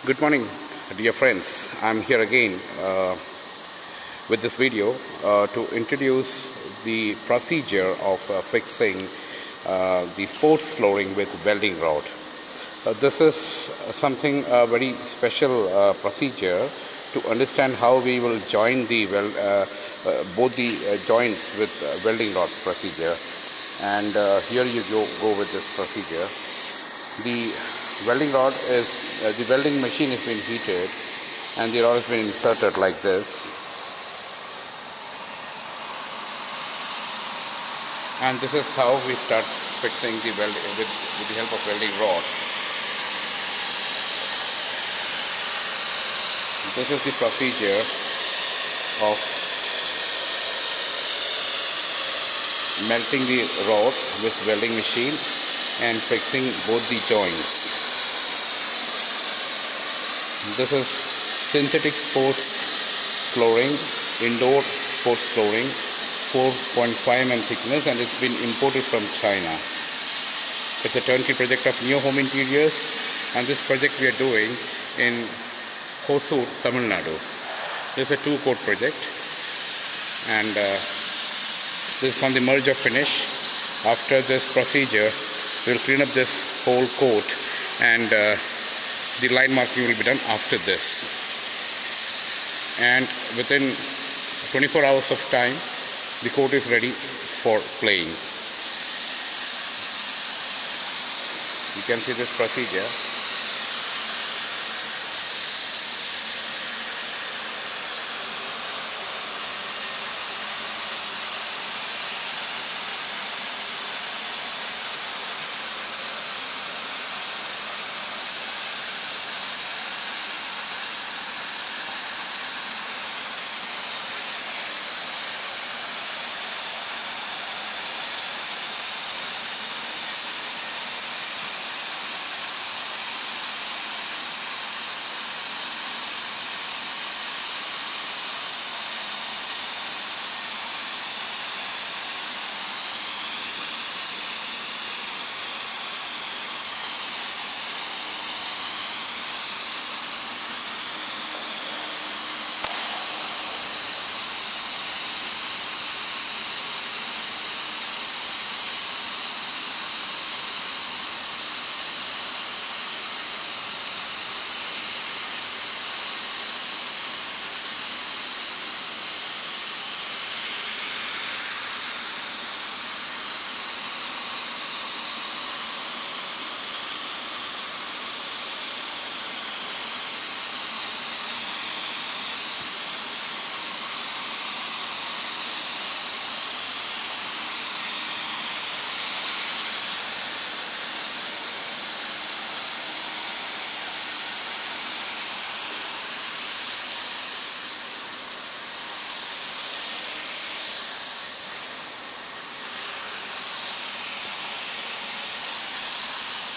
Good morning, dear friends. I'm here again with this video to introduce the procedure of fixing the sports flooring with welding rod. This is something very special procedure to understand how we will join the both the joints with welding rod procedure. And here you go with this procedure. The welding rod is the welding machine has been heated and the rod has been inserted like this, and this is how we start fixing the weld with the help of welding rod. This is the procedure of melting the rod with welding machine and fixing both the joints. This is synthetic sports flooring, indoor sports flooring, 4.5 mm thickness, and it's been imported from China. It's a turnkey project of New Home Interiors, and this project we are doing in Hosur, Tamil Nadu. This is a 2-coat project, and this is on the merger finish. After this procedure, we'll clean up this whole coat, and the line marking will be done after this, and within 24 hours of time the coat is ready for playing. You can see this procedure.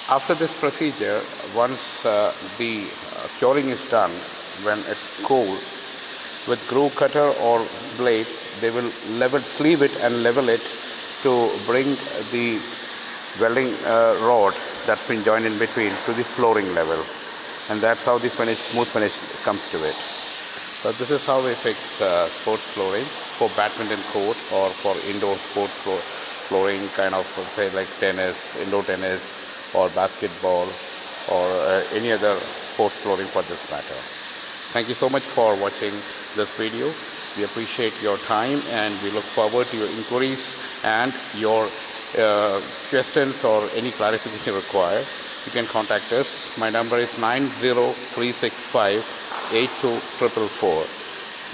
After this procedure, once the curing is done, when it's cold, with groove cutter or blade, they will sleeve it and level it to bring the welding rod that's been joined in between to the flooring level, and that's how the smooth finish comes to it. So this is how we fix sports flooring for badminton court or for indoor sports flooring, kind of say like tennis, indoor tennis, or basketball, or any other sports flooring for this matter. Thank you so much for watching this video. We appreciate your time, and we look forward to your inquiries and your questions or any clarification required. You can contact us. My number is 903658244.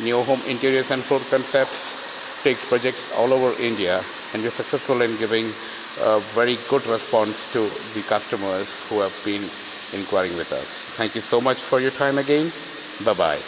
New Home Interiors and Floor Concepts takes projects all over India, and we're successful in giving a very good response to the customers who have been inquiring with us. Thank you so much for your time again. Bye-bye.